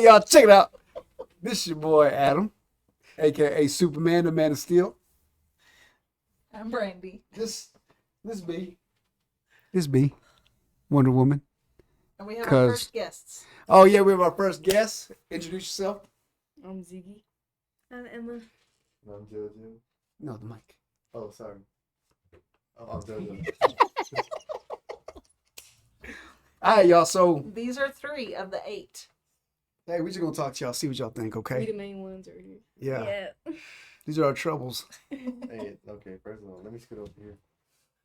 y'all, check it out. This is your boy Adam, aka Superman, the Man of Steel. I'm Brandi. This B, Wonder Woman. And we have our first guests. Oh yeah, we have our first guest. Introduce yourself. I'm Ziggy. I'm Emma. I'm Jojo. No, the mic. Oh, sorry. Oh, I'm Jojo. All right, y'all. So These are 3 of the 8. hey, we just gonna talk to y'all, see what y'all think. We Okay? the main ones right here. Yeah. These are our troubles. Hey, okay, first of all, let me scoot over here.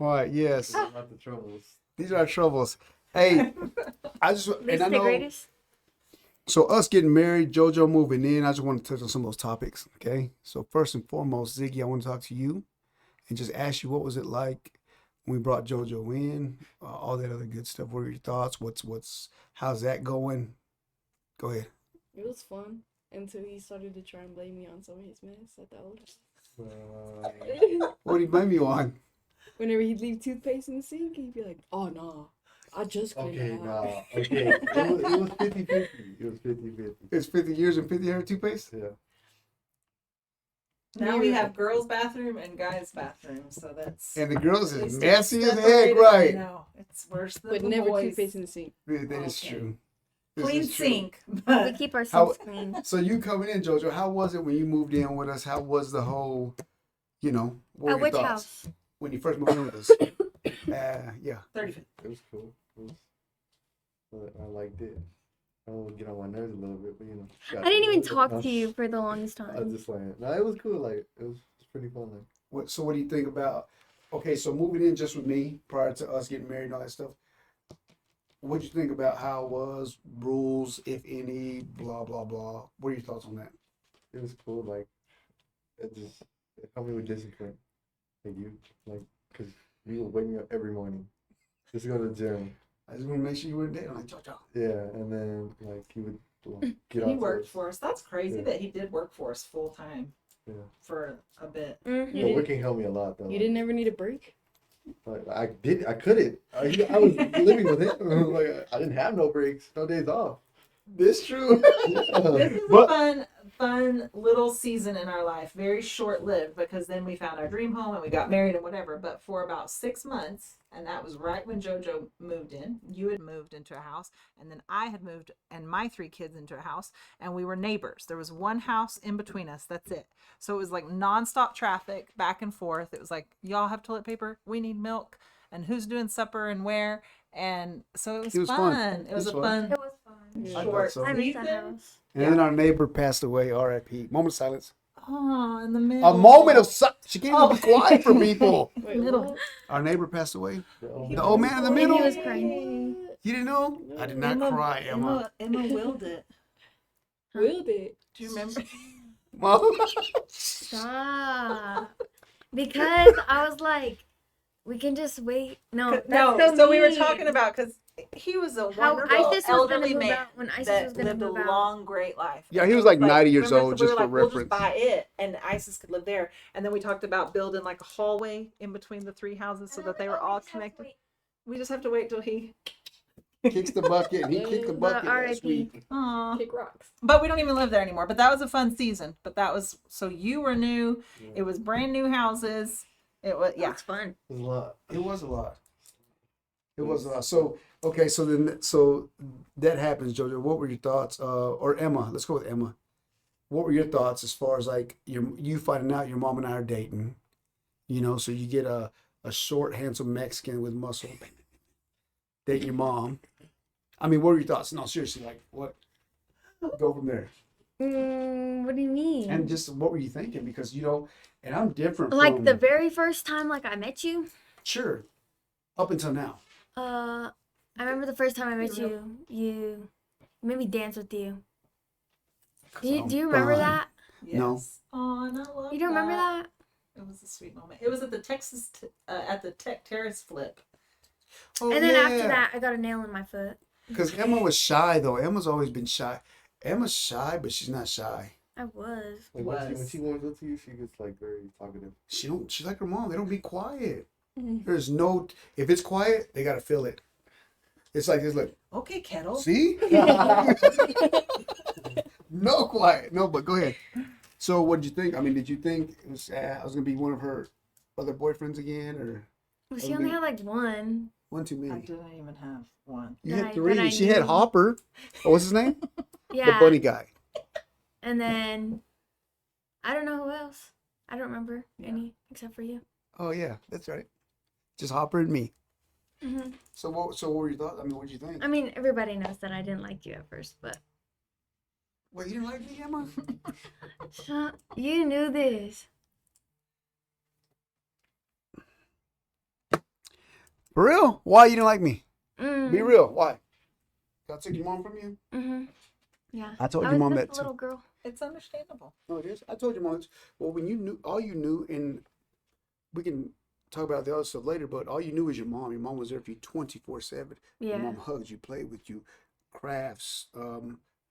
All right. Yes. These are not the troubles. These are our troubles. Hey, I just This and is I the know. greatest. So us getting married, JoJo moving in, I just want to touch on some of those topics, okay? So first and foremost, Ziggy, I want to talk to you and just ask you what was it like when we brought JoJo in, all that other good stuff. What are your thoughts? How's that going? Go ahead. It was fun until he started to try and blame me on some of his mess at the old house. What do you blame you on? Whenever he'd leave toothpaste in the sink, he'd be like, "Oh no, I just cleaned Okay, it nah. out." Okay. It was 50-50. It was 50-50. It's 50 years and 50 hair toothpaste? Yeah. Now we have girls' bathroom and guys' bathroom, so that's. And the girls at is least messy it's as heck, separated. right? No, it's worse than But the never boys. toothpaste in the sink. That is Okay. true. This Clean is true. sink, We but keep our How- sinks clean. So you coming in, JoJo, how was it when you moved in with us? How was the whole, what At were your which thoughts house? when you first moved in with us? Yeah. 30. It was cool. I liked it. I don't get on my nerves a little bit, but you know. I didn't even talk to you for the longest I time. just like, no, it was cool. Like, it was pretty fun. Like, So what do you think about, okay, so moving in just with me prior to us getting married and all that stuff, what'd you think about how it was, rules, if any, blah, blah, blah? What are your thoughts on that? it was cool. Like, it helped me with discipline. Like you, like, cause you would wake me up every morning just to go to the gym. I just want to make sure you were there. I'm like, JoJo. Yeah, and then like he would like, get He out worked first. for us. That's crazy Yeah. that he did work for us full time Yeah, for a bit. Mhm. but working helped me a lot though. You didn't ever need a break. Like, I couldn't. I was living with him. Like I didn't have no breaks, no days off. This true. This is But- a fun little season in our life. Very short lived because then we found our dream home and we got married and whatever. But for about 6 months, and that was right when JoJo moved in. You had moved into a house, and then I had moved and my 3 kids into a house, and we were neighbors. There was one house in between us. That's it. So it was like nonstop traffic back and forth. It was like, y'all have toilet paper, we need milk, and who's doing supper and where. And so it was fun. It was a fun It was fun. Yeah. short so. I miss that season. house. And then our neighbor passed away, R.I.P. Moment of silence. Oh, in the middle. A moment of silence. She can't even be quiet for people. Wait, Middle. what? Our neighbor passed away. The The old man in the And middle. he was crying. You didn't know? I did not cry, Emma. Emma willed it. Willed it. Do you remember? Mom. Stop. Because I was like, we can just wait. No, that's No. So we were mean. talking about because he was a how wonderful ISIS was gonna elderly move man out when ISIS that was gonna lived a move out. long, great life. Yeah, he was like 90 years remember, old, so we just were for like, we'll just reference. buy it, and ISIS could live there. And then we talked about building like a hallway in between the 3 houses so that they were all connected. We just have to wait till he. Kicks the bucket. And he kicked the bucket last R.I.P. week. Aw. Kick rocks. But we don't even live there anymore. But that was a fun season. But that was so you were new. It was brand new houses. It was Yeah, yeah. it's fun. It was a lot. It was a lot. It was a lot. So, okay, so that happens, JoJo. What were your thoughts? Or Emma, let's go with Emma. What were your thoughts as far as like you finding out your mom and I are dating? You know, so you get a short, handsome Mexican with muscle dating your mom. I mean, what were your thoughts? No, seriously, like what? Go from there. What do you mean? And just what were you thinking? Because and I'm different Like from the very first time, like I met you. sure, up until now. I remember the first time I met you. You made me dance with you. Do you remember Fun. that? No. Yes. Oh, and I love You don't remember that? It was a sweet moment. It was at the at the Tech Terrace flip. Oh, And then yeah. after that, I got a nail in my foot. Because Emma was shy, though. Emma's always been shy. Emma's shy, but she's not shy. I was. Like when she warms up to you, she gets like very talkative. She's like her mom. They don't be quiet. Mm-hmm. There's no, if it's quiet, they got to feel it. It's like, Okay, kettle. see? quiet. No, but go ahead. So, what did you think? I mean, did you think it was I was gonna be one of her other boyfriends again, or Well, she only had like one. one too I many? didn't even have one. You That had I- three. that I She had knew. Hopper. Oh, what's his name? Yeah. The bunny guy. And then I don't know who else. I don't remember Yeah. any except for you. Oh yeah, that's right. Just Hopper and me. Hmm So what were your thoughts? I mean, what did you think? I mean, everybody knows that I didn't like you at first, but Wait, you didn't like me, Emma? you knew this. For real? Why you didn't like me? Mm. Be real. Why? I took your mom from you? Mm-hmm. Yeah. I told I your was mom just that a too. little girl. It's understandable. No, it is. I told your mom. Well, when you knew, all you knew, and we can talk about the other stuff later, but all you knew was your mom. Your mom was there for you 24/7. Your Yeah. mom hugged you, played with you, crafts,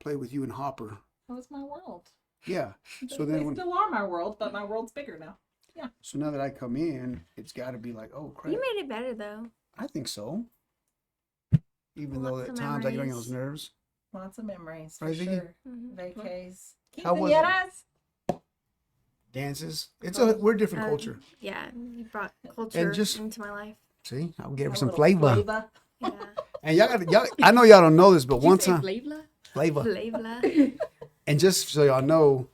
played with you and Hopper. That was my world. Yeah. So they then when, still are my world, but my world's bigger now. so now that I come in, it's got to be like, oh crap. You made it better though. I think so. Even Lots though at of times I get on those memories. nerves. Lots of memories for Right, Ziggy? sure. Mm-hmm. Vacays. How was it? Quinceañeras. Dances. We're a different culture. Yeah, you brought culture just- into my life. See, I'll give her A some little flavor. Yeah. And y'all, I know y'all don't know this, but Did you one say time, Flavla? flavor. Flavor. And just so y'all know,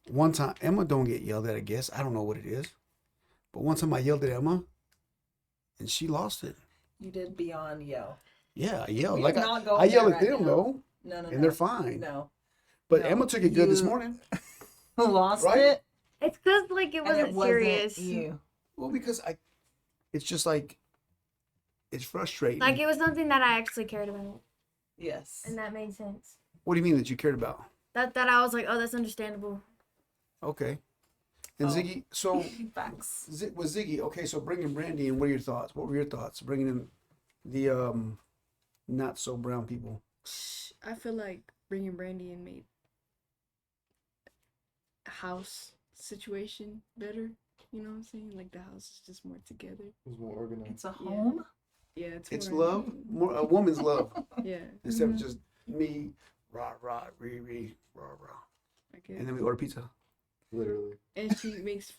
one time Emma don't get yelled at. I guess I don't know what it is, but one time I yelled at Emma, and she lost it. You did beyond yell. Yeah, I yelled We like are not I going yell there at right them now. though, No. and they're fine. No. But No, Emma took it good this you- morning. Lost Right? it. It's because like it And wasn't it wasn't serious. you. Well, because it's just like, it's frustrating. Like it was something that I actually cared about, Yes. and that made sense. What do you mean that you cared about? That I was like, oh, that's understandable. Okay. And Oh. Ziggy, so Facts. with Ziggy, okay, so bringing Brandy in, what are your thoughts? What were your thoughts bringing in the not so brown people? I feel like bringing Brandy in made house situation better. You know what I'm saying? Like the house is just more together. It was more organized. It's a home. Yeah, It's more- love, more a woman's love, Yeah, instead of just me, rah rah, ree rah rah, I guess. and then we order pizza. Literally. And she makes.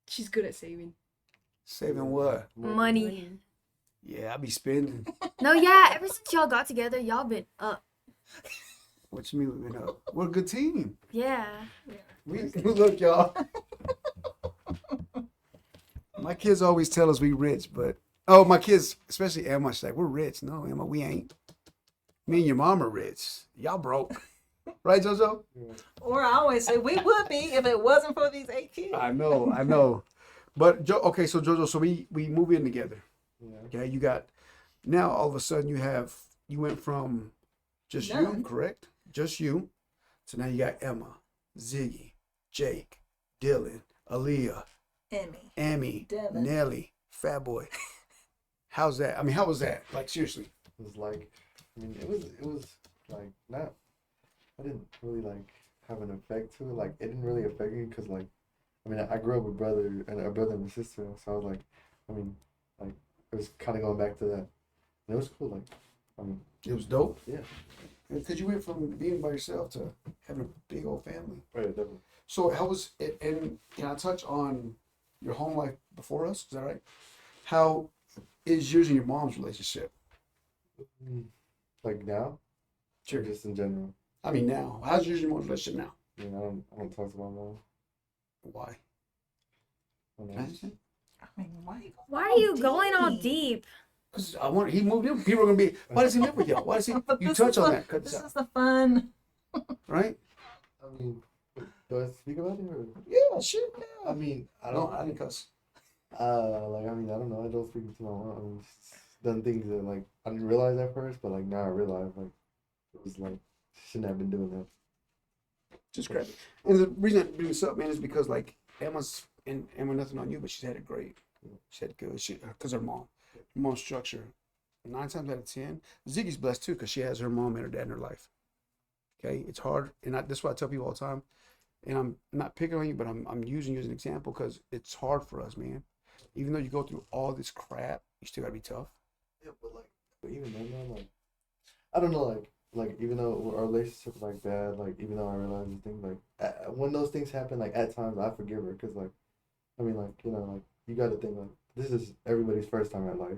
She's good at saving Saving what? Money. Yeah, I be spending. No, yeah. Ever since y'all got together, y'all been up. What you mean we've been up? We're a good team. Yeah. We look, y'all. My kids always tell us we rich, but my kids, especially Emma, she's like, we're rich. No, Emma, we ain't. Me and your mom are rich. Y'all broke. Right, JoJo? Or I always say we would be if it wasn't for these 8 kids. I know. But okay, so JoJo, so we move in together. Yeah. Okay, you got now all of a sudden you went from just you, None. correct? Just you. So now you got Emma, Ziggy, Jake, Dylan, Aaliyah, Emmy. Amy, Dylan. Nelly, Fat Boy. How's that? I mean, how was that? Like seriously. It was like, I mean, it was like not. I didn't really like have an effect to it. Like it didn't really affect me because like, I mean, I grew up with a brother and a sister, so I was like, I mean, like it was kind of going back to that. And it was cool. Like, I mean, It was dope. yeah, Because you went from being by yourself to having a big old family. right, definitely. So how was it? And can I touch on your home life before us? Is that right? How is yours and your mom's relationship? Like now, or just in general. I mean, now. How's yours and your mom's relationship now? I mean, I don't talk to my mom. Why? I don't Can I know. understand? I mean, why? Why are you going all deep? Because he moved in. People are gonna be. Why does he live with y'all? Why does he? But You this touch is on the- that. Cut This this out. is the fun. Right? I mean, do I speak about it or? Yeah. Shit. I mean, I No, don't. I didn't cuss. Like I mean, I don't know. I don't speak to my mom. I mean, she's done things that like I didn't realize at first, but like now I realize like it was like shouldn't have been doing that. Just grab it. And the reason I bring this up, man, is because like Emma, nothing on you, but she's had it great. She had good. Because her mom's structure. 9 times out of 10, Ziggy's blessed too, because she has her mom and her dad in her life. Okay, it's hard, and that's why I tell people all the time. And I'm not picking on you, but I'm using you as an example because it's hard for us, man. Even though you go through all this crap, you still gotta be tough. Yeah, but even then, though, like I don't know, like even though our relationship was like bad, like even though I realized the thing, like when those things happen, like at times I forgive her because like, I mean like like you got to think like this is everybody's first time at life.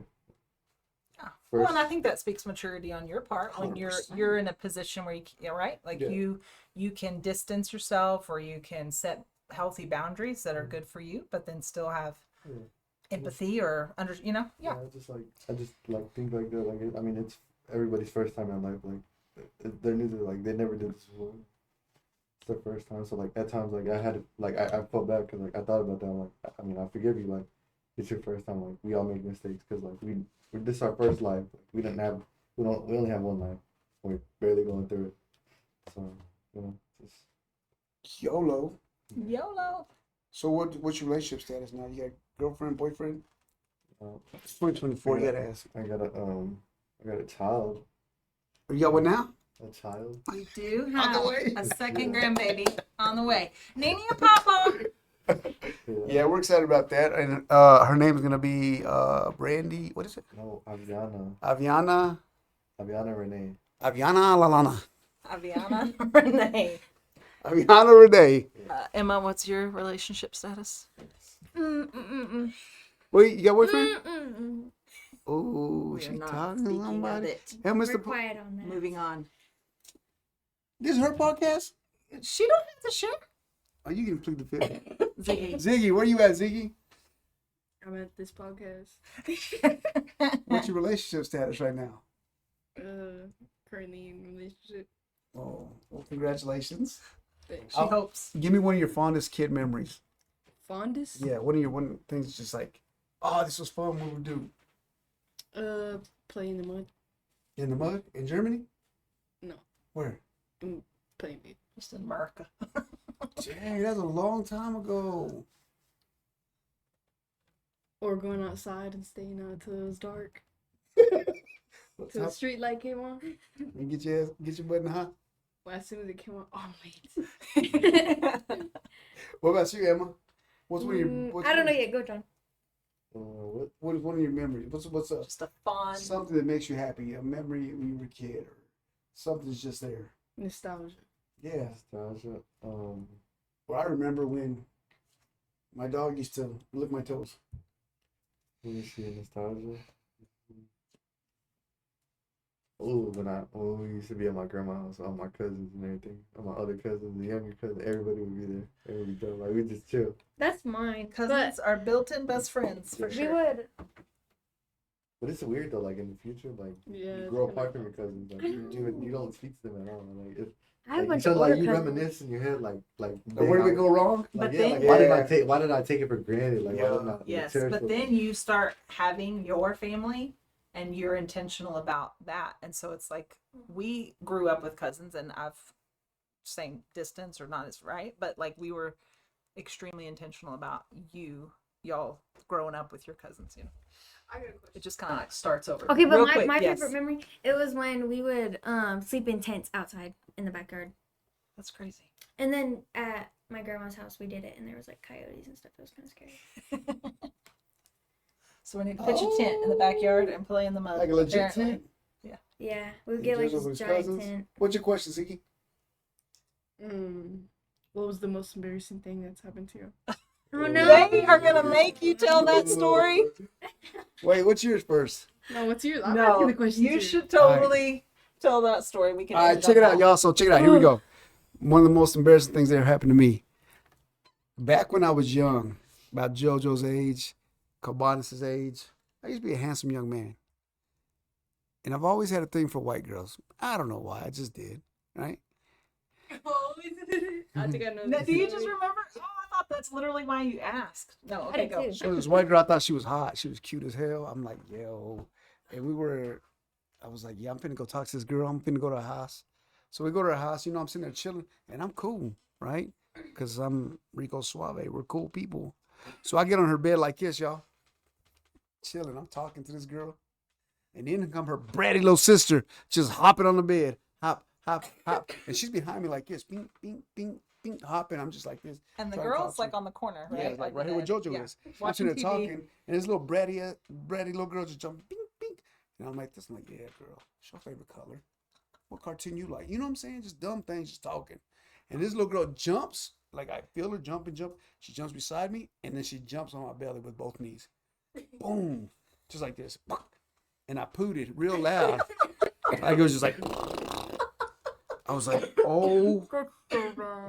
Yeah. Well, First, and I think that speaks maturity on your part when 100%. you're in a position where right, like Yeah. you can distance yourself or you can set healthy boundaries that are good for you, but then still have Yeah. empathy or yeah. I just like think like that. Like I mean, it's everybody's first time in life. Like they're new to like they never did this before. It's their first time. So like at times like I had to like I felt bad because like I thought about that. I'm like I mean I forgive you. Like it's your first time. Like we all make mistakes because like this is our first life. Like, we only have one life. We're barely going through it. So just YOLO. YOLO. So what's your relationship status now? You got girlfriend, boyfriend? uh, It's 2024. You Yeah. gotta ask. I got a child. You got what now? A child. We do On the have way. a second grandbaby on the way. Nini and Papa. Yeah, we're excited about that. And her name is gonna be Brandi. What is it? No, Aviana. Aviana Renee. Lalana. Aviana Renee. Aviana Renee. Emma, what's your relationship status? Wait, you got boyfriend? Mm-mm. Oh, We are she not talking to speaking of somebody. it. Hey, We're Mr. quiet on that. Moving on. This is her podcast? She don't have to share. Oh, you can plead the fifth. Ziggy. Ziggy, where you at, Ziggy? I'm at this podcast. What's your relationship status right now? Currently in relationship. Oh, well, congratulations. Thanks. She hopes. Give me one of your fondest kid memories. Fondest? Yeah, one things just like, oh, this was fun. What we do Play in the mud. in the mud in Germany? No. Where? Play me. Just in America. Dang, that's a long time ago. Or going outside and staying out till it was dark. What's Till the up? street light came on. And get your butt in the hot. Well, as soon as it came on, oh wait. What about you, Emma? What's one of your? What's I don't know one- yet. Go, John. What is one of your memories? What's up? Just a fond. Something that makes you happy, a memory when you were a kid, or something's just there. Nostalgia. Yeah. Nostalgia. Well, I remember when my dog used to lick my toes. Let me see nostalgia. Oh, when we used to be at my grandma's house, all my cousins and everything, all my other cousins, the younger cousins, everybody would be there. It would be dope. Like we just chill. That's mine. Cousins are built-in best friends for But we sure. would. But it's weird though. Like in the future, like Yeah. you it's grow kinda- apart from your cousins. Like you don't speak to them at all. Like it's I have a like, bunch you of like older you cousins. reminisce in your head like Where did we go wrong? Like, But yeah, then- like why did I take it for granted? Like why didn't I Yes, cherish but it? then you start having your family and you're intentional about that. And so it's like we grew up with cousins and I've same distance or not as right, but like we were extremely intentional about y'all growing up with your cousins, you know. I got a question. It just kind of like starts over. Okay, but Real my, quick, my yes. favorite memory, it was when we would sleep in tents outside in the backyard. That's crazy. And then at my grandma's house, we did it, and there was like coyotes and stuff. It was kind of scary. So we need to pitch a tent in the backyard and play in the mud. Like a legit apparently. tent? Yeah, we would And get like Joseph this with giant cousins? tent. What's your question, Ziggy? What was the most embarrassing thing that's happened to you? Oh no! They are gonna make you tell that story. Wait, what's yours first? No, what's yours? I'm asking No, the question you too. should totally tell that story. We can. All right, end check it on out, that. y'all. So check it out. Here we go. One of the most embarrassing things that ever happened to me. Back when I was young, about JoJo's age, Cabanas' age, I used to be a handsome young man. And I've always had a thing for white girls. I don't know why. I just did. Right? I think I know. Now, this do you story. just remember? Oh, I thought that's literally why you asked. No, okay, did go. too. So this white girl, I thought she was hot. She was cute as hell. I'm like, yo. And I was like, yeah, I'm finna go talk to this girl. I'm finna go to her house. So we go to her house. I'm sitting there chilling. And I'm cool, right? Because I'm Rico Suave. We're cool people. So I get on her bed like this, y'all. Chilling. I'm talking to this girl. And then come her bratty little sister just hopping on the bed. Hop, hop, hop. And she's behind me like this. Bing, bing, bing, bing, hopping. I'm just like this. And the trying to talk girl's to like her. on the corner, right? Yeah, like right here the where JoJo yeah. is. I'm Watching sitting there TV. talking, and this little bratty little girl just jumping, bing, bing. And I'm like this. I'm like, yeah, girl, what's your favorite color? what cartoon you like? You know what I'm saying? Just dumb things, just talking. And this little girl jumps, like I feel her jump and jump. She jumps beside me, and then she jumps on my belly with both knees. Boom. Just like this. And I pooted real loud. Like it was just like, I was like, oh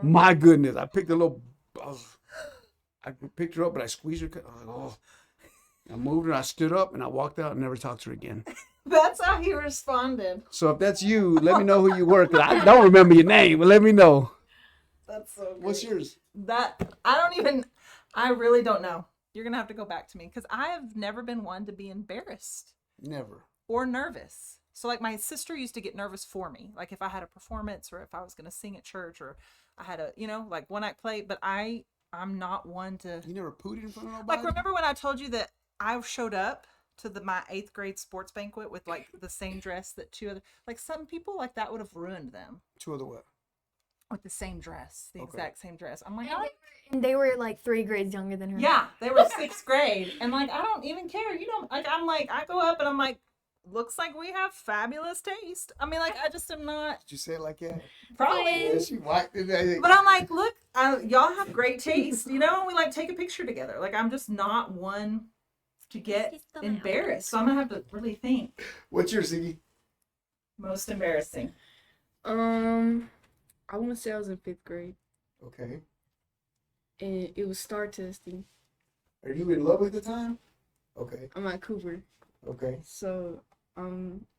my goodness. I picked I picked her up, but I squeezed her. I was like, oh. I moved her, I stood up, and I walked out and never talked to her again. That's how he responded. So if that's you, let me know who you were, because I don't remember your name, but let me know. That's so good. What's yours? I really don't know. You're going to have to go back to me because I have never been one to be embarrassed. Never. Or nervous. So like my sister used to get nervous for me. Like if I had a performance or if I was going to sing at church or I had a, like one night play, but I'm not one to. You never pooted in front of nobody? Like remember when I told you that I showed up to my 8th grade sports banquet with like the same dress that 2 other, like some people like that would have ruined them. 2 other what? With the same dress, the Okay. exact same dress. I'm like, And they were like 3 grades younger than her. yeah, they were 6th grade. And like, I don't even care. I go up and I'm like, looks like we have fabulous taste. I mean, like, I just am not. Did you say it like that? Probably. Yeah, she whacked it. But I'm like, look, y'all have great taste, and we like take a picture together. Like, I'm just not one to get embarrassed. So I'm gonna have to really think. What's yours, Ziggy? Most embarrassing. I want to say I was in 5th grade, Okay. and it was star testing. Are you in love at the time? Okay. I'm at Cooper, Okay. so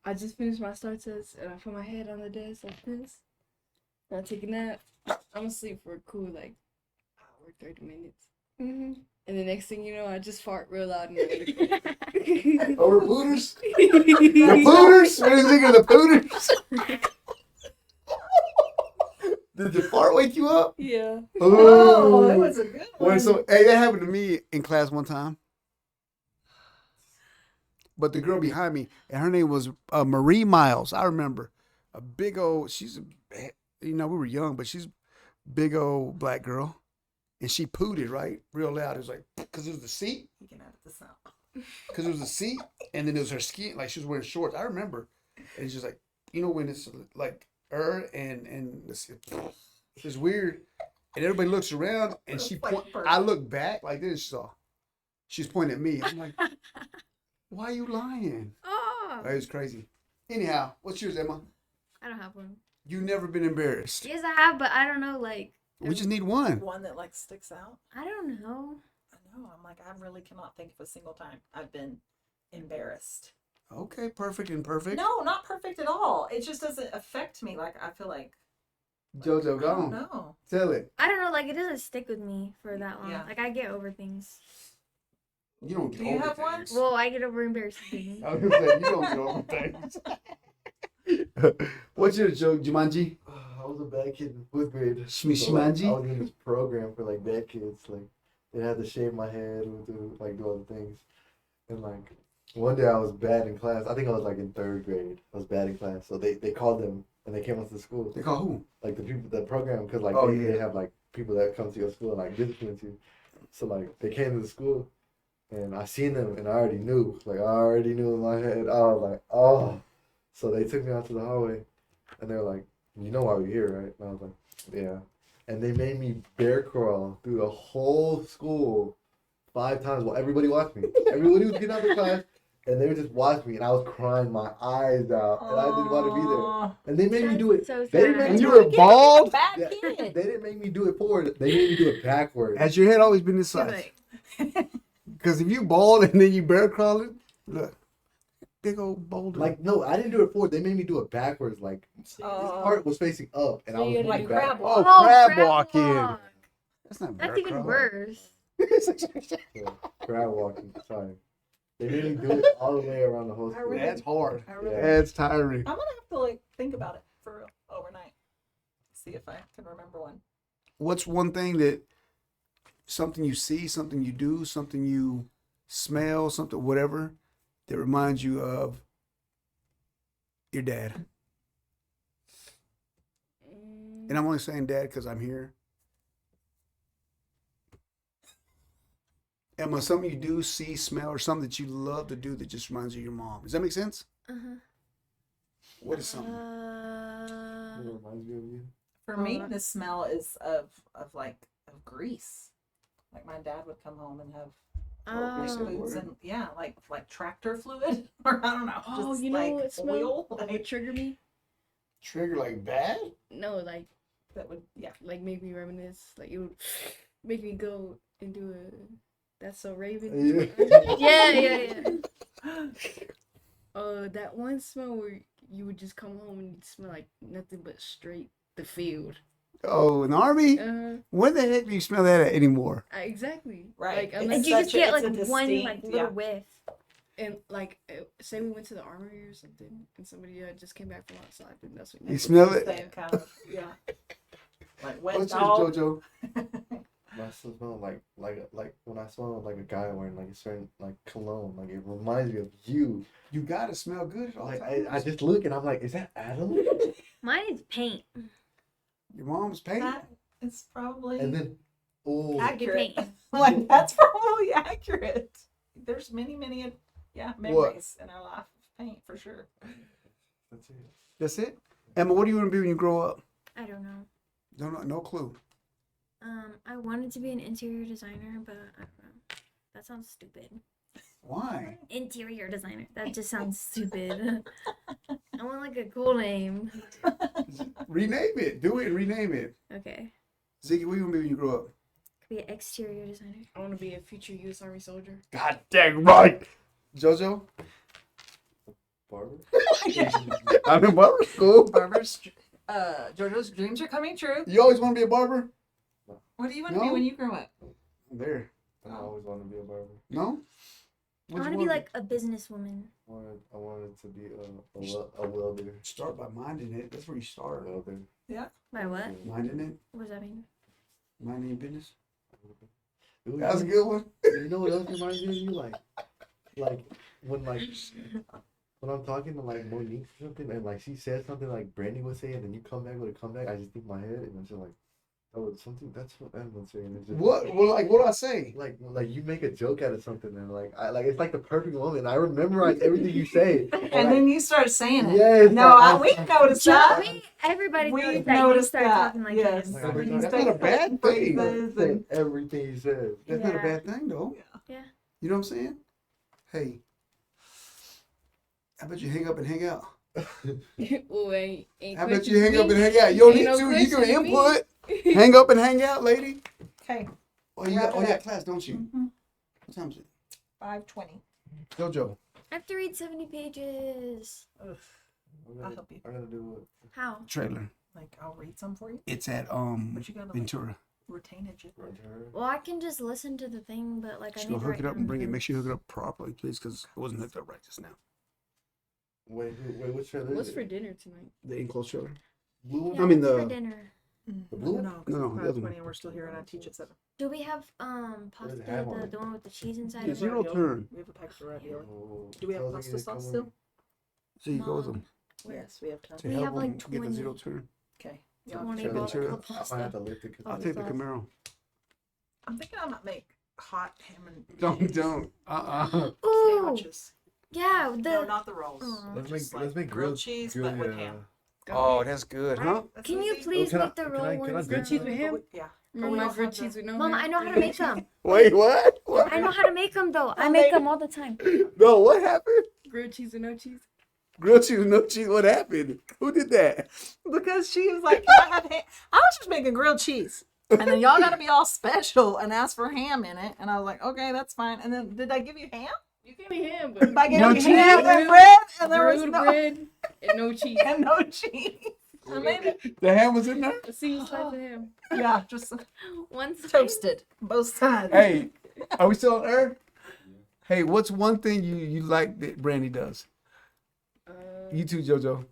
I just finished my star test, and I put my head on the desk like this, and I take a nap. I'm asleep for a cool like hour, 30 minutes, and the next thing you know, I just fart real loud. Over pooters? The pooters? What do you think of the pooters? Did the fart wake you up? Yeah. Oh, it was a good one. Wait, so hey, that happened to me in class one time. But the girl behind me, and her name was Marie Miles. I remember a big old. We were young, but she's a big old black girl, and she pooted right real loud. It was like because it was the seat. You can edit this out. Because it was the seat, and then it was her skin. Like she was wearing shorts. I remember, and it's just like when it's like her and it's weird, and everybody looks around, and I look back like this. She's pointing at me. I'm like, why are you lying? Oh. It was crazy. Anyhow, what's yours, Emma? I don't have one. You never been embarrassed. Yes, I have, but I don't know, like. We just need one. One that like sticks out. I don't know. I know. I'm like, I really cannot think of a single time I've been embarrassed. Okay, perfect and perfect. No, not perfect at all. It just doesn't affect me. Like I feel like. Jojo, go on. No. Tell it. I don't know, like it doesn't stick with me for that long. Yeah. Like I get over things. You don't get Do you over have one? things. Well, I get over embarrassing things. I was gonna say you don't get over things. What's your joke, Jumanji? I was a bad kid in 4th grade. Shmimanji? I was in this program for like bad kids. Like they had to shave my head and do other things. And like one day I was bad in class. I think I was like in 3rd grade. I was bad in class. So they called them and they came up to the school. They call who? Like the people, the program, because like they have like people that come to your school and like discipline you. So like they came to the school and I seen them and I already knew. Like I already knew in my head. I was like, oh. So they took me out to the hallway and they were like, you know why we're here, right? And I was like, yeah. And they made me bear crawl through the whole school 5 times while everybody watched me. Everybody was getting out of class and they would just watch me and I was crying my eyes out and I didn't want to be there. And they made me do it. So They didn't sad. make And me you do were it. bald? Bad Yeah, kid. they didn't make me do it forward. They made me do it backwards. Has your head always been this You're size? like, Because if you bald and then you bear crawling, look, big old boulder. Like, no, I didn't do it forward. They made me do it backwards. Like, this part was facing up, and So I was you had to looking do back. crab walk. oh, crab walking. walk. That's not That's bear even crawling. worse. Yeah, crab walking. Sorry. They made me do it all the way around the whole school. That's hard. I really, Yeah. That's tiring. I'm gonna have to like think about it for real overnight. See if I can remember one. What's one thing that something you see, something you do, something you smell, something whatever that reminds you of your dad? And I'm only saying dad because I'm here. Emma, something you do, see, smell, or something that you love to do that just reminds you of your mom. Does that make sense? Uh-huh. What is something? reminds me of you. For me, the smell is of grease. Like my dad would come home and have grease Oh. boots and like tractor fluid or I don't know. Oh, just you know like what smell? oil. That would trigger me? Trigger like bad? No, like That would make me reminisce. Like it would make me go into a That's So Raven. Yeah. That one smell where you would just come home and you'd smell like nothing but straight the field. Oh, an army? Where the heck do you smell that at anymore? Exactly. Right. Like, It's unless And you just get it's like a one distinct- little whiff. and like say we went to the armory or something, and somebody just came back from outside, and that's what You smell it? Same kind of like wet What's dog. yours, JoJo? I still smell like when I smell like a guy wearing like a certain like cologne, like it reminds me of you. You gotta smell good at all Like times. I just look and I'm like, is that Adam? Mine is paint. Your mom's paint. That is probably And then accurate. paint. Like that's probably accurate. There's many memories in our life of paint for sure. that's it. That's it? Emma, what do you want to be when you grow up? I don't know. Don't know, no clue. I wanted to be an interior designer, but I don't know. That sounds stupid. Why? Interior designer. That just sounds stupid. I want like a cool name. Rename it. Do it and rename it. Okay. Ziggy, what do you want to be when you grow up? Could be an exterior designer. I want to be a future U.S. Army soldier. God dang right. JoJo? Barber? I'm in barber school. Barber's JoJo's dreams are coming true. You always want to be a barber? What do you want to be No. when you grow up? There. I always wanted to be a barber. No? I want to be like a businesswoman. I wanted to be a welder. Start by minding it. That's where you start. Welder. By what? Minding it. What does that mean? Minding your business. Ooh, That's a good one. You know what else reminds me of you? Like when I'm talking to like Monique or something, and like she says something like Brandi would say, and then you come back with a comeback. I just think in my head, and I'm just like, oh, it's something. That's what Adam would say. And it's just, What? Well, like, what do I say? Like you make a joke out of something, and it's like the perfect moment. I memorize everything you say, And then you start saying it. yes, No, like, we noticed that. Everybody We knows that you noticed start that. talking like Yes. this. Like, You that's say not a bad certain thing. phrases say and- everything he says. That's not a Yeah. bad thing, though. Yeah. You know what I'm saying? Hey, I bet you hang up and hang out. Oh, ain't I bet questions you hang up me. and hang out. You don't Ain't need no to. You can questions me. input. Hang up and hang out, lady. Okay. Oh, you Wrap got, it up. class, don't you? Mm-hmm. What time is it? 5:20. JoJo. I have to read 70 pages. I'll help you. I'm gonna do it. How? Trailer. Like I'll read some for you. It's at But you gotta like, Ventura. retainage it. Well, I can just listen to the thing, but like I Just need go to hook write it up down and bring it. notes. Make sure you hook it up properly, please, because it wasn't hooked up right just now. Wait, which trailer What's is for it? dinner tonight? The enclosed trailer. Blue one? Yeah, I mean, what's the- for dinner. The blue one? No, No, no, the other one. and we're still here and I teach at 7. Do we have pasta, does it have on the it? one with the cheese inside? Yeah, of it? zero turn. We have a package of ravioli. Oh, Do we have sounds like pasta it sauce come still? with- So you go with Mom, them where? Yes, we have time. to We help have, like, them get the 20. zero turn. Okay. So Yeah, one Trailer. bottle Ventura. of I might have pasta. to lift it. 'cause I'll the take the sauce. Camaro. I'm thinking I might make hot ham and Don't. Ooh, sandwiches. yeah, No, not the rolls. Aw. Just let's make grilled cheese, grilled, but with ham. Oh, that's good, huh? Right? That's Can you easy. please can I- make the can roll I- can I ones? do Grilled cheese with ham? Yeah. Remember we my don't grilled have cheese the- with no Mom, ham? I know how to make them. Wait, what? I know how to make them though. I Oh, make baby. them all the time. No, what happened? Grilled cheese with no cheese? Grilled cheese, no cheese. What happened? Who did that? Because she was like, can I have ham? I was just making grilled cheese. And then y'all got to be all special and ask for ham in it. And I was like, okay, that's fine. And then did I give you ham? You gave me ham, but I gave No you cheese. ham and bread, and there was grilled no bread and no cheese. and no cheese. I made it. The ham was in there? A single slice of ham. Yeah, just One side. toasted both sides. Hey, are we still on air? Hey, what's one thing you like that Brandi does? You too, JoJo.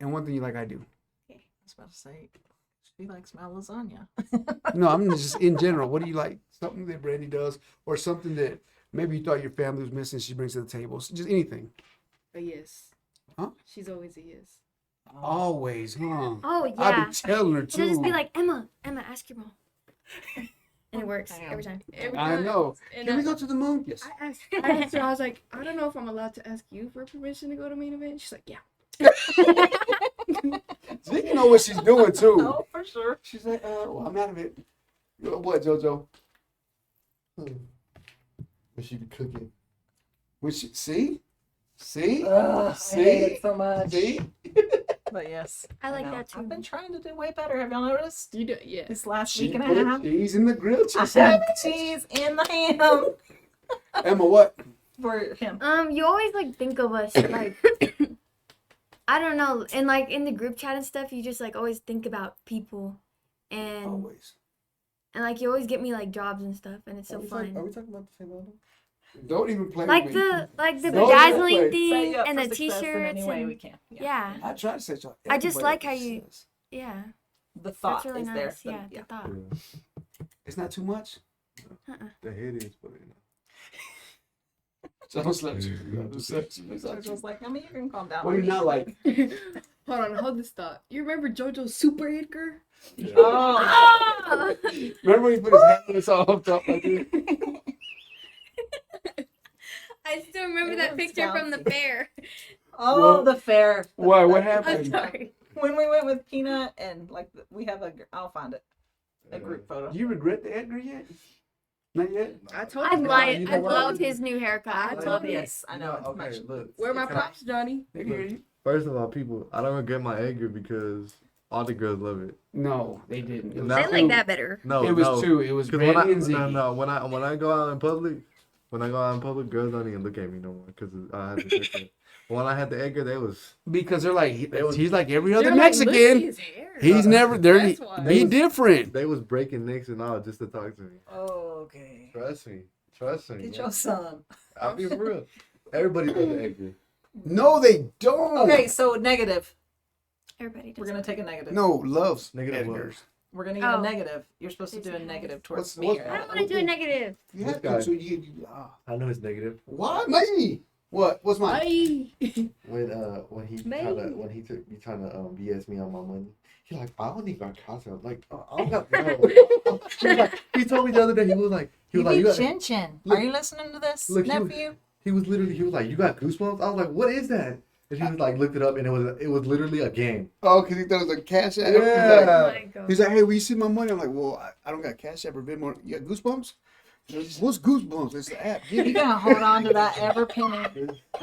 And one thing you like I do. I was about to say, she likes my lasagna. No, I'm just in general. What do you like? Something that Brandi does, or something that maybe you thought your family was missing. She brings to the table. Just anything. A yes. Huh? She's always a yes. Always, huh? Oh I yeah. be telling her She'll just too. be like, Emma, ask your mom. And it works every time. Every I time. know. And Can we go to the moon? Yes. I asked her, I was like, I don't know if I'm allowed to ask you for permission to go to main event. She's like, yeah. Ziggy know what she's doing too. Oh, for sure. She's like, well, I'm out of it. What, JoJo? When she be cooking. When she see? See? I hate it so much. See? But yes, I like know. that too. I've been trying to do way better. Have y'all noticed? You do, yeah. This last She week and a put half, cheese in the grilled I cheese have sandwich. cheese in the ham Emma, what? for him. You always like think of us like I don't know, and like in the group chat and stuff, you just like always think about people, and Always. like you always get me like jobs and stuff, and it's so Are we fun. talking about the same album? Don't even play Like with me. the Don't bedazzling play. thing Set you up and for the success in t-shirts any way we and can. yeah. I try to say y'all. I just everybody like how you- says. Yeah, The thought that's really is nice. there. Yeah, Yeah. the thought. It's not too much. The head is, but So don't slap you. So was like, I mean, you can calm down. What do you not like? Hold on, hold this thought. You remember JoJo's Super Edgar? Oh, Remember when he put his hand on his all hooked up like this? I still remember It that was picture from the bouncy. fair. oh, Well, the fair. Why? What I'm happened? sorry. When we went with Peanut and like we have I'll find it. A group photo. Do you regret the Edgar yet? Not yet. I told I you. lied. you know I what? love his new haircut. I I told love you. yes, I know. It's okay, much. look. Where are my props, Johnny? They can hear you. First of all, people, I don't regret my Edgar because all the girls love it. No, they didn't. It was They They two. like that better. No, It was no. two. It was Because when Brandy and Ziggy. no, when I go out in public, girls don't even look at me no more because I had the picture. When I had the Edgar, they was Because they're like he's like every other They're like, "Look at Mexican. his hair." He's never there. That's why. He different. they was breaking necks and all just to talk to me. Okay. Trust me. Get man. your son. I'll be for real. Everybody loves the Edgar. No, they don't. Okay, so negative. Everybody does. We're gonna take a negative. No, loves Negative Edgars. We're gonna get Oh. a negative. You're supposed to do a There's negative What's- towards me. what's- or I don't Adam. want to do a negative. You This have guy. to. So I know it's negative. why me? What? What's mine? Bye. When he took me trying to BS me on my money. He like, I don't need got casa. I'm like, I don't got no. He was like, he told me the other day. He was like, You you be got. chin chin. Look- Are you listening to this, look, nephew? He was like, you got goosebumps. I was like, what is that? And he was like, looked it up, and it was literally a game. Oh, because he thought it was a cash app. Yeah. Oh my god. He's like, hey, will you see my money? I'm like, well, I don't got cash app or Venmo. You got goosebumps? What's goosebumps? It's the app. Give You me. gonna hold on to that ever penny.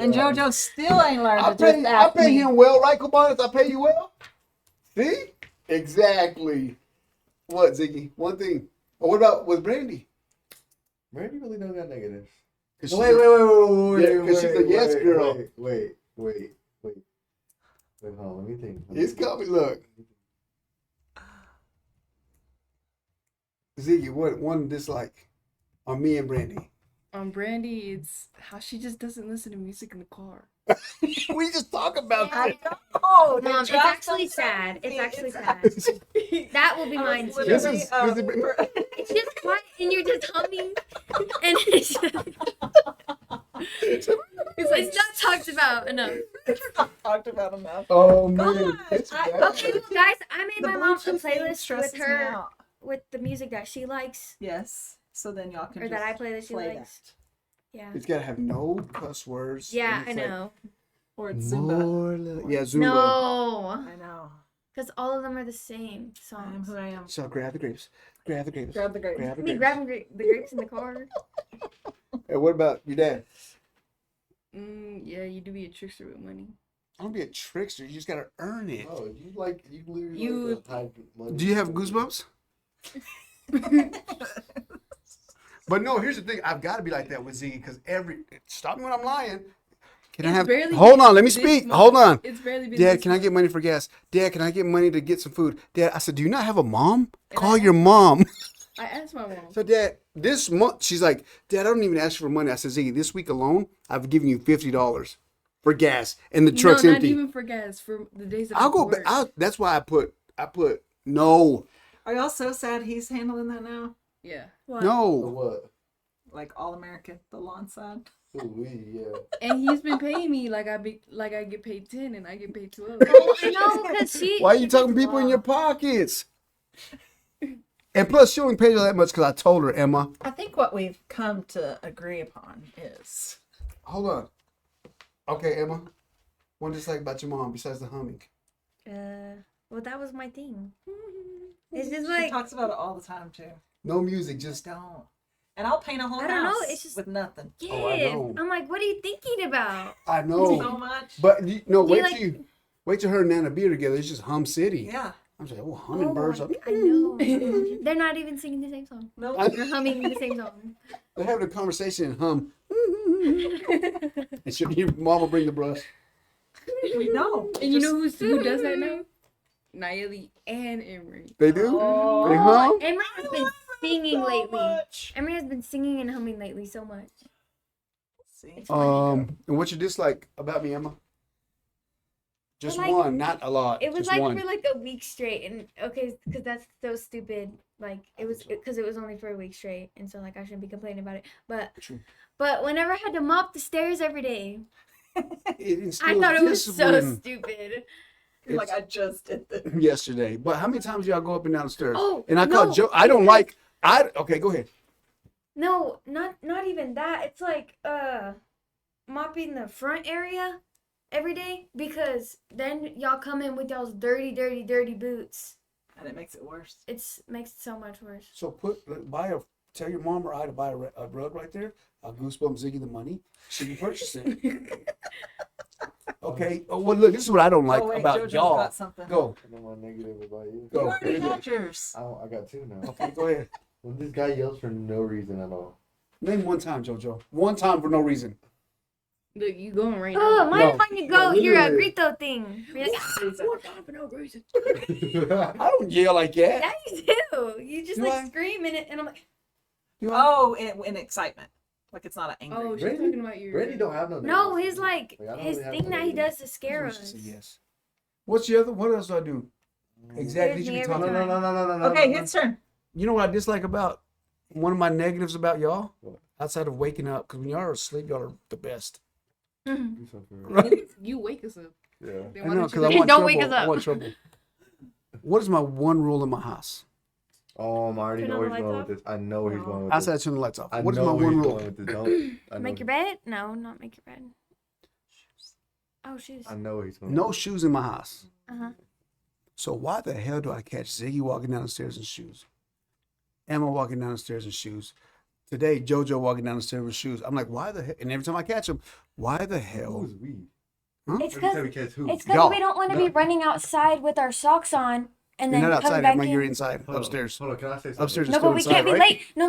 And JoJo still ain't learned I to just pay ask me. him well, right, Kubanis? I pay you well. See? Exactly. What, Ziggy? One thing. Oh, what about with Brandy? Randy really don't got negatives. 'Cause Wait, she's wait, Yeah, 'cause she's a yes girl. Wait, hold on, let me think. It's coming. Look. Ziggy, what one dislike on me and Brandy? On Brandy, it's how she just doesn't listen to music in the car. We just talk about I that. know. Mom, it's actually sad. It's actually sad. That will be mine too. This is- It's just quiet and you're just humming, and it's just, it's not talked about enough. talked about enough. Oh man, Gosh, it's I- bad. Okay, well, guys, I made The my mom a Bluetooth thing playlist stresses with me her out. with the music that she likes, Yes. So then y'all can or that just I play that she play likes. that. Yeah. It's gotta have no cuss words. Yeah, and I it's like, know. Or it's Zumba. Yeah, Zumba. No, I know. because all of them are the same I am songs. who I am. So grab the grapes. Grab the grapes. Grab the grape. Grab the Me grapes. grabbing the grapes in the car. Hey, what about your dad? Yeah, you do be a trickster with money. I don't be a trickster. You just gotta earn it. Oh, you literally You- like to hide money. Do you have goosebumps? But no, here's the thing. I've got to be like that with Ziggy because stop me when I'm lying. Can I It's have? barely Hold on, let me this speak. much. Hold on. It's barely been. Dad, this can I much. get money for gas? Dad, can I get money to get some food? Dad, I said, do you not have a mom? And Call I- your mom. I asked my mom. So, Dad, this month, she's like, Dad, I don't even ask you for money. I said, Ziggy, this week alone, I've given you $50 for gas, and the truck's no, empty. not even for gas. For the days that I'll I go work. back. That's why I put no, Are y'all so sad he's handling that now? Yeah. What? For no. what? Like All American, the lawn side. Ooh, yeah. And he's been paying me like I get paid 10 and I get paid 12. Oh, I know, because she. Why are you talking people in your pockets? And plus, she only pays her that much because I told her, Emma. I think what we've come to agree upon is Hold on. Okay, Emma. One dislike about your mom besides the humming. Well, that was my thing. It's just She like talks about it all the time too. No music, Just just don't. And I'll paint a whole I don't know, house it's just- with nothing. yes. Oh, I know. I'm like, what are you thinking about? I know. So much. But no, Do you wait till her and Nana be together. It's just hum city. Yeah. I'm just like, oh, humming birds. I know. They're not even singing the same song. No. They're humming the same song. They're having a conversation and hum. And your mom will bring the brush. We know. And you know who does that now? Nayeli and Emery. They do? Oh. They hum? Emery has been singing So lately. much. Emery has been singing and humming lately so much. See. And what's your dislike about me, Emma? Just Like, one, not a lot. It was just like one. for like a week straight, and okay, because that's so stupid. Like it was because it was only for a week straight, and so like I shouldn't be complaining about it. True. But whenever I had to mop the stairs every day, It I instills thought it was so discipline stupid. You're like, I just did this. yesterday. But how many times y'all go up and down the stairs? Oh, And I no, caught Joe. I don't like. Okay, go ahead. No, not even that. It's like mopping the front area every day because then y'all come in with y'all's dirty boots. And it makes it worse. Makes it so much worse. So tell your mom or I to buy a rug right there. I'll goosebump Ziggy the money. She can purchase it. Okay. Oh, well, look, this is what I don't like oh, wait, about JoJo's y'all. got something. Go. I know my negative about you. Go. You already had yours. I got two now. Okay, go ahead. When this guy yells for no reason at all. Name one time, JoJo. One time for no reason. Look, you going right Oh, now. mine No, when you go no, your literally. grito thing. You're like, One time for no reason. I don't yell like that. yeah, you do. You just Do like I? scream in it, and I'm like, You know? Oh, in excitement. Like it's not an angry. Oh, she's Brandi? talking about your. Brandi don't have no. no, negatives. his like I don't his really have thing no that he negatives. does to scare She us. said yes. What's the other? What else do I do? Exactly. Scares You me be every talking. time. No. Okay, his turn. You know what I dislike about one of my negatives about y'all? What? Outside of waking up, because when y'all are asleep, y'all are the best. Mhm. Do something. Right? You wake us up. Yeah. Then I why know, don't because you I do want Don't trouble. wake us I up. want trouble. What is my one rule in my house? I already Turn know on where the he's going lights with this. I know where he's going with Outside this. turn the lights off. I What is know my where one he's rule? going with this. Don't. I know Make your bed? No, not make your bed. Oh, shoes. I know where he's going. No shoes in my house. Uh-huh. So why the hell do I catch Ziggy walking down the stairs in shoes? Emma walking down the stairs in shoes. Today, JoJo walking down the stairs with shoes. I'm like, why the hell? And every time I catch him, why the hell? Who's we? It's Every because time we catch who? it's because Y'all. we don't want to No. be running outside with our socks on and You're then not come outside, back Emma. in. You're inside, Hold on, upstairs. Hold on, can I say something? Upstairs is No, still but we inside, can't be right? late. No,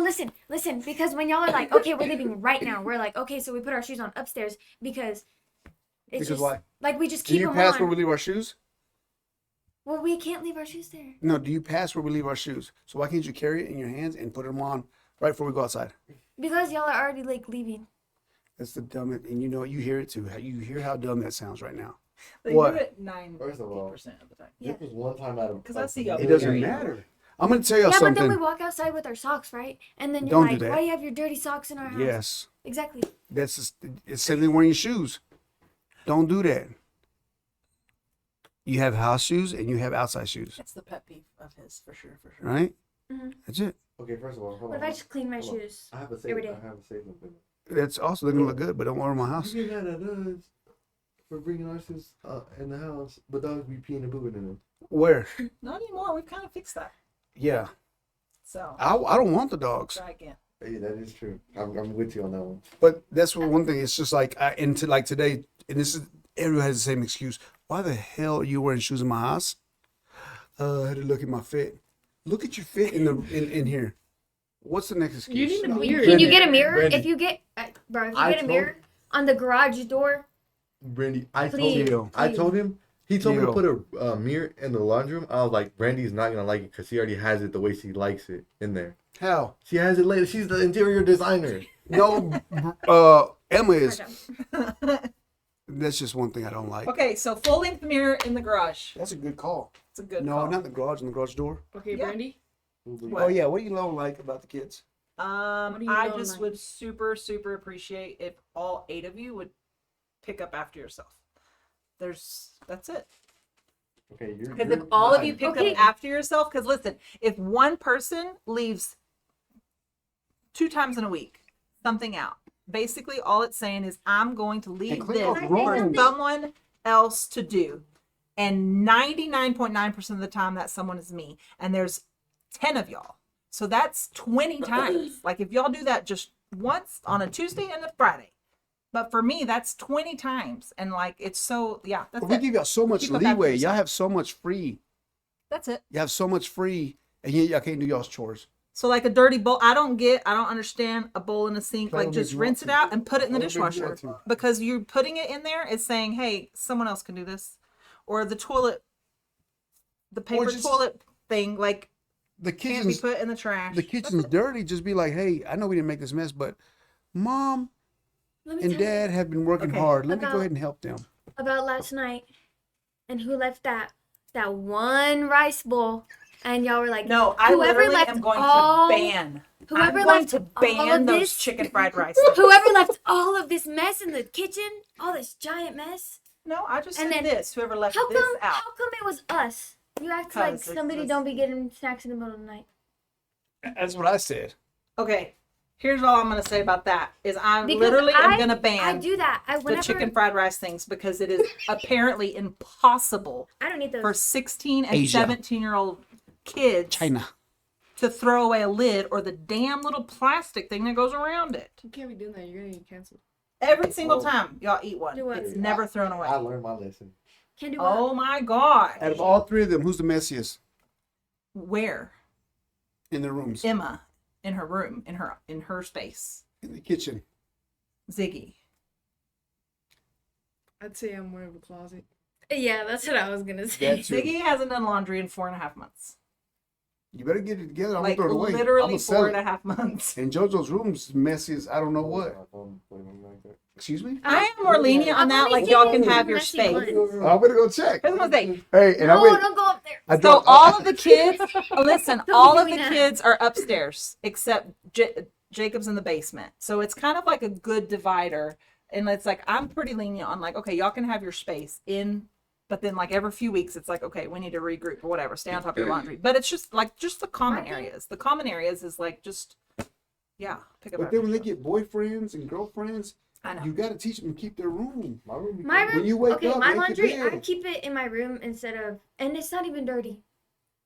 listen, because when y'all are like, okay, we're leaving right now. We're like, okay, so we put our shoes on upstairs because it's Because just why? like we just Do keep you them pass on. where we leave our shoes? Well, we can't leave our shoes there No, do you pass where we leave our shoes? So why can't you carry it in your hands and put them on right before we go outside? because y'all are already like leaving. That's the dumbest, and you know, you hear it too. You hear how dumb that sounds right now. They What? do it 90% First of all, of the time. Yeah. This was one time out of. 'Cause I see y'all It doesn't Very matter. I'm going to tell you Yeah, but then we something. walk outside with our socks, right? And then you're Don't do like, that. why do you have your dirty socks in our house? Yes. Exactly. That's just, it's same thing wearing your shoes. Don't do that. You have house shoes and you have outside shoes, It's the pet peeve of his, for sure. right? Mhm. That's it. Okay, first of all, hold What on. if I just clean my Hold on. shoes? I have a say. every day? I have a say something. That's also they're gonna look good, but don't wear 'em in my house. You get mad at us for bringing our shoes in the house, but dogs be peeing and pooping in them. Where? Not anymore. We've kind of fixed that. Yeah. So, I don't want the dogs, try again. Hey, that is true. I'm with you on that one. but that's what one thing. It's just like into like today, and this is everyone has the same excuse. Why the hell are you wearing shoes in my house? I had to look at my fit. Look at your fit in here. What's the next excuse? You need a No. mirror. Can you get a mirror? Brandi. If you get, bro, if you I get a told- mirror on the garage door, Brandi, I told Please. him. I told him. He told me Deal. to put a mirror in the laundry room. I was like, Brandy's not gonna like it because she already has it the way she likes it in there. How? She has it later. She's the interior designer. No, Emma is. That's just one thing I don't like. Okay, so full length mirror in the garage. That's a good call. It's a good No, call. not the garage, in the garage door. Okay, Yeah. Brandy. What? Oh yeah, what do you don't like about the kids? What do you I don't just like? would super appreciate if all 8 of you would pick up after yourself. That's it. Okay, you're. Because you're if all of fine. you pick Okay. up after yourself, because listen, if one person leaves 2 times in a week something out, basically all it's saying is I'm going to leave clean this up for rooms. someone else to do. And 99.9% of the time that someone is me. And there's 10 of y'all. So that's 20 times. Like if y'all do that just once on a Tuesday and a Friday. But for me, that's 20 times. And like, it's so, yeah, that's But we it. give y'all so much Keep up after leeway. Y'all yourself. have so much free. That's it. You have so much free, and yet y'all can't do y'all's chores. So like a dirty bowl, I don't understand a bowl in a sink. Try to Like make just you rinse want it to. out and put it in the I don't think you dishwasher. want to. Because you're putting it in there, it's saying, hey, someone else can do this. Or the toilet, the paper just- toilet thing, like The can't be kitchen's put in the trash. the kitchen's dirty. Just be like, hey, I know we didn't make this mess, but Mom Let me and tell you Dad have been working Okay. hard. Let me go About- ahead and help them. about last night, and who left that one rice bowl, and y'all were like, No, I whoever literally left am going all- to ban. whoever I'm going left to all ban of those this- chicken fried rice. things. whoever left all of this mess in the kitchen, all this giant mess. No, I just And said then- this. Whoever left How this come? out. How come it was us? You act like 'Cause it's somebody this- don't be getting snacks in the middle of the night. That's what I said. Okay, here's all I'm going to say about that is I Because literally am I- going to I ban do that. the Whenever chicken fried rice things because it is apparently impossible I don't need those. for 16 and Asia. 17-year-old kids China. to throw away a lid or the damn little plastic thing that goes around it. You can't be doing that. You're gonna get canceled. Every single Oh. time y'all eat one, Do what? it's never thrown away. I learned my lesson. Can do what? Oh my god! Out of all three of them, who's the messiest Where in the rooms? Emma in her room in her space, In the kitchen. Ziggy. I'd say I'm more of a closet. Yeah, that's what I was gonna say. That too. Ziggy hasn't done laundry in 4.5 months. You better get it together. I'm Like gonna throw it away. I'm literally gonna sell it. 4.5 months. And JoJo's room's messy as I don't know what. Like that. Excuse me? I am more lenient on I've that. only Like y'all seen can have your messy space. ones. I'm gonna go check. Here's what I'm saying. Hey, and No, I went. don't go up there. I So dropped all of the kids, listen, Don't all do of the that. kids are upstairs except Jacob's in the basement. So it's kind of like a good divider. And it's like, I'm pretty lenient on like, okay, y'all can have your space in, but then like every few weeks, it's like, okay, we need to regroup or whatever, stay on top of your laundry. But it's just like, just the common Right. areas. The common areas is like, just, yeah, pick up But after then when they yourself. get boyfriends and girlfriends, I know. you gotta teach them to keep their room. My room. My room. When you wake okay, up, my make the laundry. bed. I keep it in my room instead of, and it's not even dirty.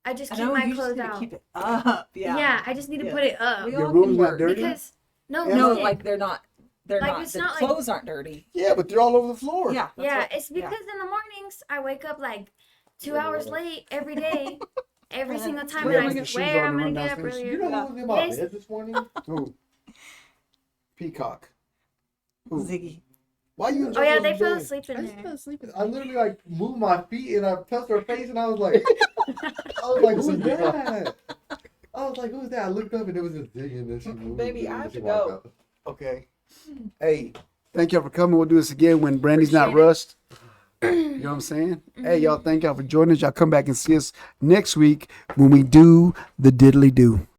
I just I keep know, my you just clothes need to out. keep it up. Yeah. Yeah, I just need to Yeah. put it up. We Your all room's can not work. dirty? Because no, Yeah, No, listen. like they're not, Like, it's the not like- clothes aren't dirty. Yeah, but they're all over the floor. Yeah. that's yeah, what- it's because in the mornings I wake up like 2 hours late every day, every And single then time, we have and to I get shoes swear on I'm and gonna run get up downstairs. You earlier. know who was in my Yes. bed this morning? Who? Peacock. Who? Ziggy. Why you in Oh yeah, JoJo's they fell bed? asleep I in just fell there. asleep. I literally like moved my feet and I touched her face and I was like, who's that? I was like, who's that? I looked up and it was just Ziggy and then she moved. Baby, and then I have she to walked go. out. Okay. Hey, thank y'all for coming. We'll do this again when Brandy's not Appreciate it. rushed. You know what I'm saying? Hey, y'all, thank y'all for joining us. Y'all come back and see us next week when we do the diddly do.